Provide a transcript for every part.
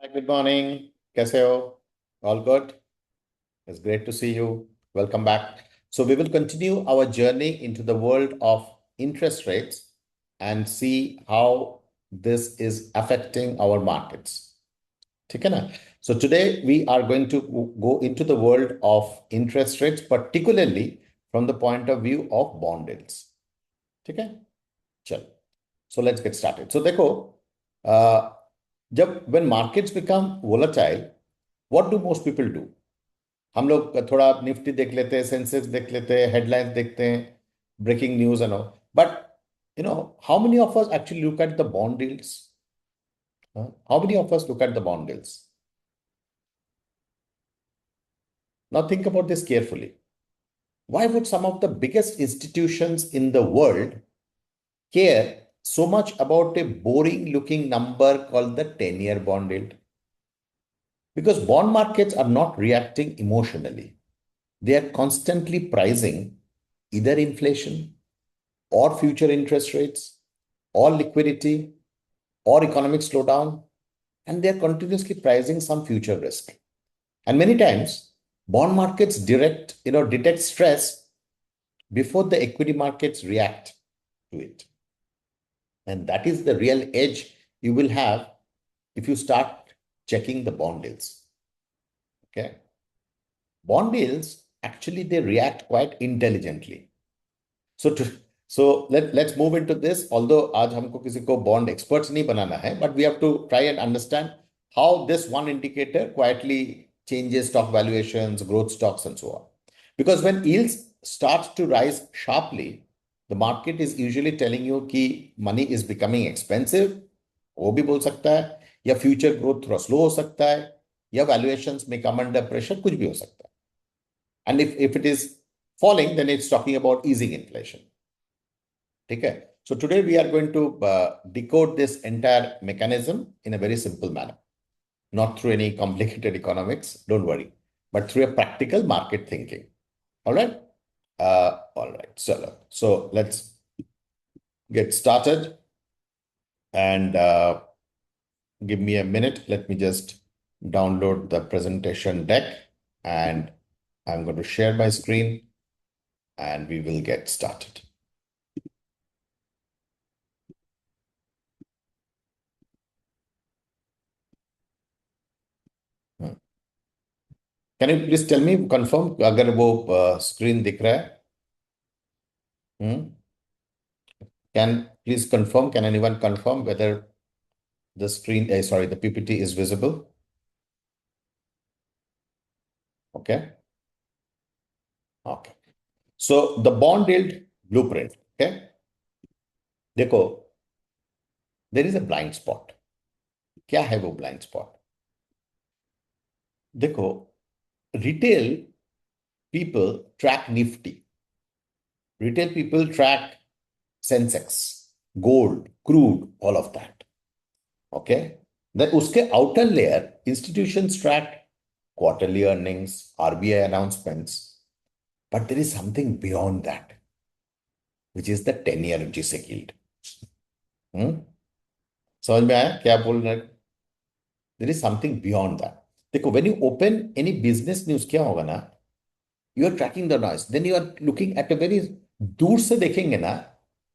Hi, good morning. कैसे हो? All good? It's great to see you. Welcome back. So we will continue our journey into the world of interest rates and see how this is affecting our markets. ठीक है ना? So today we are going to go into the world of interest rates, particularly from the point of view of bond yields. ठीक है? चलो. So let's get started. So देखो, जब when markets become volatile, what do most people do? हम लोग थोड़ा Nifty देख लेते हैं, सेंसेक्स देख लेते हैं, हेडलाइंस देखते हैं, breaking news and all. But how many of us actually look at the bond deals? How many of us look at the bond deals? Now think about this carefully. Why would some of the biggest institutions in the world care so much about a boring looking number called the 10-year bond yield? Because bond markets are not reacting emotionally. They are constantly pricing either inflation or future interest rates or liquidity or economic slowdown, and they are continuously pricing some future risk. And many times, bond markets detect stress before the equity markets react to it. And that is the real edge you will have if you start checking the bond deals. Okay. Bond deals, actually, they react quite intelligently. So let's move into this. Although आज हमको किसी को bond experts नहीं बनाना है, but we have to try and understand how this one indicator quietly changes stock valuations, growth stocks, and so on. Because when yields start to rise sharply, the market is usually telling you कि money is becoming expensive. वो भी बोल सकता है, या future growth थोड़ा slow हो सकता है, या valuations may come under pressure, कुछ भी हो सकता है. And if it is falling, then it's talking about easing inflation. Okay. So today we are going to decode this entire mechanism in a very simple manner, not through any complicated economics, don't worry, but through a practical market thinking. All right. All right. So let's get started, and give me a minute. Let me just download the presentation deck, and I'm going to share my screen, and we will get started. Can you please tell me, confirm अगर वो screen दिख रहा है? Can please confirm? Can anyone confirm whether the screen, the PPT is visible? Okay. Okay. So the bond yield blueprint. Okay. देखो, there is a blind spot. क्या है वो blind spot? देखो, retail people track Nifty. Retail people track Sensex, gold, crude, all of that. Okay. Then uske outer layer, institutions track quarterly earnings, RBI announcements, but there is something beyond that, which is the 10-year GSEC yield. समझ में आया क्या बोल रहे? There is something beyond that. देखो, when you open any business news, क्या होगा ना, you are tracking the noise, then you are looking at a very, दूर से देखेंगे ना,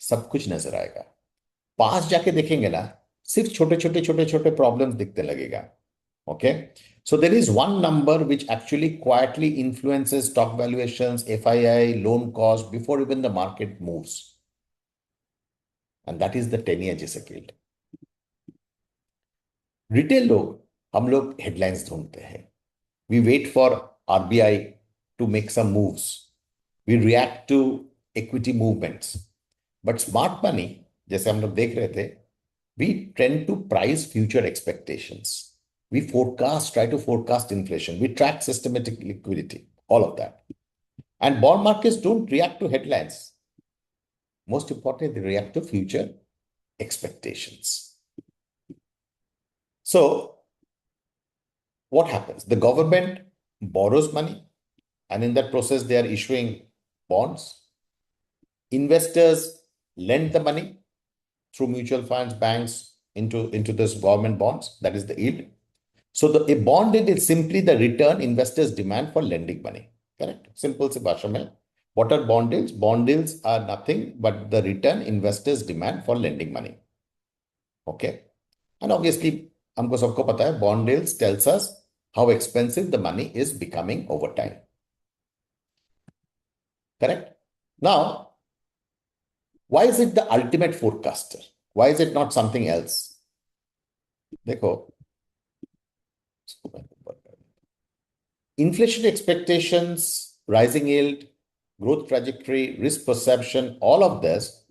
सब कुछ नजर आएगा. पास जाके देखेंगे ना, सिर्फ छोटे छोटे छोटे छोटे प्रॉब्लम्स दिखने लगेगा. Okay. So there is one number which actually quietly influences stock valuations, FII, loan cost before even the market moves. And that is the 10-year GSEC yield. Retail लोग, हम लोग headlines ढूंढते हैं. We wait for RBI to make some moves. We react to equity movements. But smart money, जैसे हम लोग देख रहे थे, we tend to price future expectations. We try to forecast inflation. We track systematic liquidity, all of that. And bond markets don't react to headlines. Most importantly, they react to future expectations. So what happens? The government borrows money, and in that process, they are issuing bonds. Investors lend the money through mutual funds, banks into this government bonds. That is the yield. So a bond yield is simply the return investors demand for lending money. Correct? Simple सी भाषा में. What are bond yields? Bond yields are nothing but the return investors demand for lending money. Okay. And obviously, हमको सबको पता है, bond yields tells us how expensive the money is becoming over time. Correct? Now, why is it the ultimate forecaster? Why is it not something else? देखो, inflation expectations, rising yield, growth trajectory, risk perception, all of this,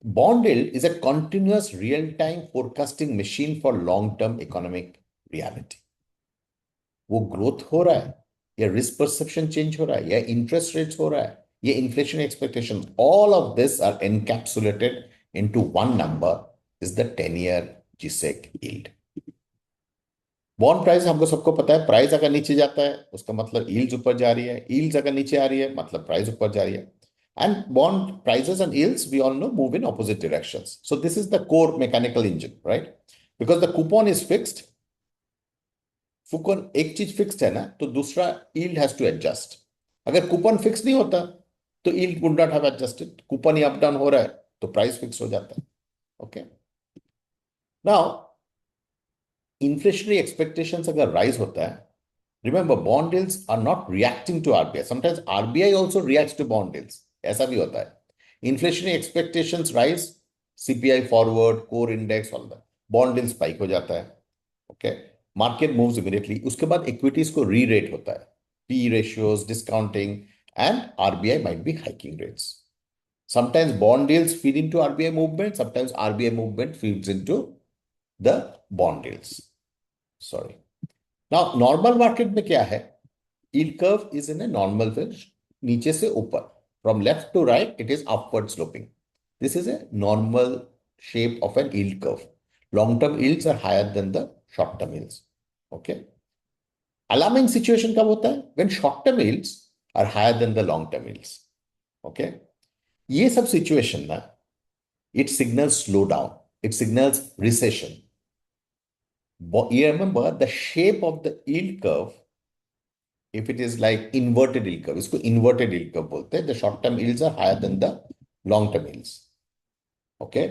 bond yield is a continuous real-time forecasting machine for long-term economic reality. वो growth हो रहा है या risk perception change हो रहा है या इंटरेस्ट रेट्स हो रहा है ये inflation expectation all of this are encapsulated into one number is the 10-year G-Sec yield bond price हमको सबको पता है प्राइस अगर नीचे जाता है उसका मतलब यील्ड्स ऊपर जा रही है यील्ड्स अगर नीचे आ रही है मतलब प्राइस ऊपर जा रही है and bond prices and yields we all know move in opposite directions so this is the core mechanical engine right because the coupon is fixed coupon एक चीज फिक्स्ड है ना तो दूसरा यील्ड हैज टू एडजस्ट अगर coupon fix नहीं होता तो yield would not have adjusted coupon ही अप डाउन हो रहा है तो प्राइस फिक्स हो जाता है ओके नाउ इन्फ्लेशनरी एक्सपेक्टेशंस अगर राइज होता है remember bond deals are not reacting to RBI sometimes RBI also reacts to bond deals ऐसा भी होता है inflationary expectations rise CPI forward core index all that bond deal spike हो जाता है ओके मार्केट मूव्स इमीडिएटली उसके बाद equities को री रेट होता है P ratios discounting and RBI might be hiking rates sometimes bond deals feed into RBI movement sometimes RBI movement feeds into the bond deals sorry now normal market में क्या है yield curve is in a normal fashion नीचे से ऊपर from left to right it is upward sloping this is a normal shape of an yield curve long term yields are higher than the short term yields okay alarming situation कब होता है when short term yields are higher than the long term yields okay ये सब situation ना it signals slowdown it signals recession you remember the shape of the yield curve if it is like inverted yield curve इसको inverted yield curve बोलते हैं the short term yields are higher than the long term yields okay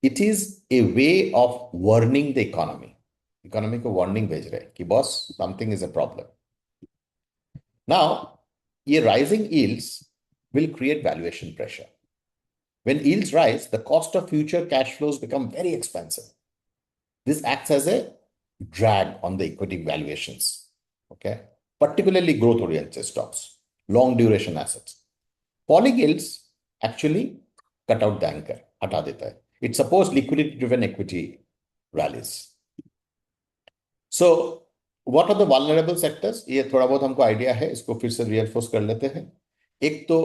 it is a way of warning the economy को warning भेज रहे हैं कि boss something is a problem now ये rising yields will create valuation pressure when yields rise the cost of future cash flows become very expensive this acts as a drag on the equity valuations okay particularly growth oriented stocks long duration assets falling yields actually cut out the anchor हटा देता है it supports liquidity driven equity rallies so what are the vulnerable sectors ये थोड़ा बहुत हमको idea है इसको फिर से रियरफोर्स कर लेते हैं एक तो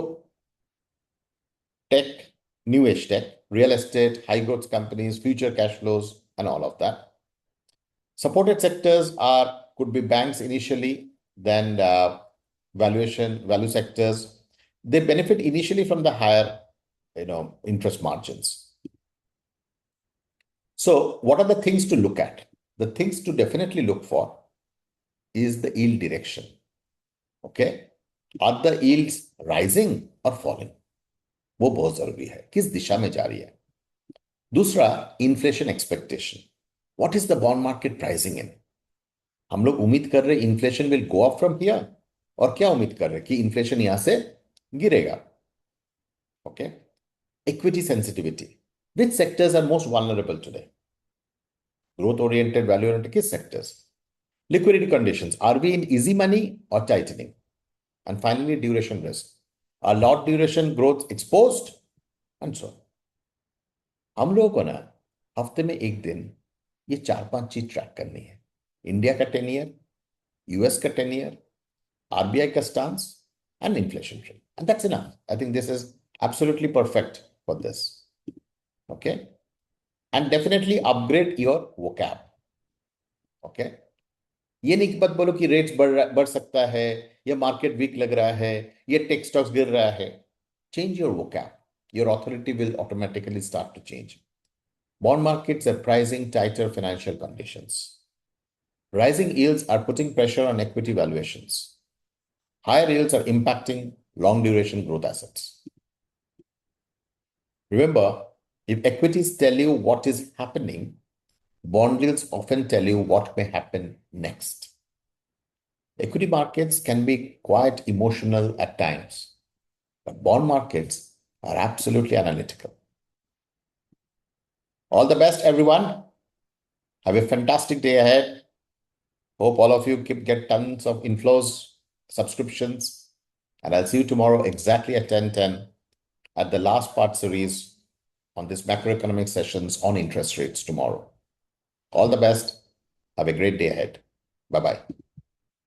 tech new age tech real estate high growth companies future cash flows and all of that supported sectors are could be banks initially then value sectors they benefit initially from the higher interest margins. So what are the things to look at? The things to definitely look for is the yield direction. Okay? Are the yields rising or falling? वो बहुत जरूरी है किस दिशा में जा रही है दूसरा inflation expectation what is the bond market pricing in हम लोग उम्मीद कर रहे inflation will go up from here और क्या उम्मीद कर रहे कि इन्फ्लेशन यहां से गिरेगा okay equity sensitivity which sectors are most vulnerable today growth oriented value oriented किस sectors liquidity conditions are we in easy money or tightening and finally duration risk are lot duration growth exposed and so on हम लोगों को ना हफ्ते में एक दिन ये 4-5 चीज ट्रैक करनी है इंडिया का 10-year यूएस का 10-year आरबीआई का stance and inflation rate and that's enough I think this is absolutely perfect for this okay and definitely upgrade your vocab okay ये नहीं कि मत बोलो कि रेट्स बढ़ सकता है या मार्केट वीक लग रहा है ये टेक स्टॉक्स गिर रहा है change your vocab your authority will automatically start to change bond markets are pricing tighter financial conditions Rising yields are putting pressure on equity valuations. Higher yields are impacting long duration growth assets. Remember, if equities tell you what is happening, bond yields often tell you what may happen next. Equity markets can be quite emotional at times, but bond markets are absolutely analytical. All the best, everyone. Have a fantastic day ahead. Hope all of you get tons of inflows, subscriptions, and I'll see you tomorrow exactly at 10:10 at the last part series on this macroeconomic sessions on interest rates tomorrow. All the best. Have a great day ahead. Bye-bye.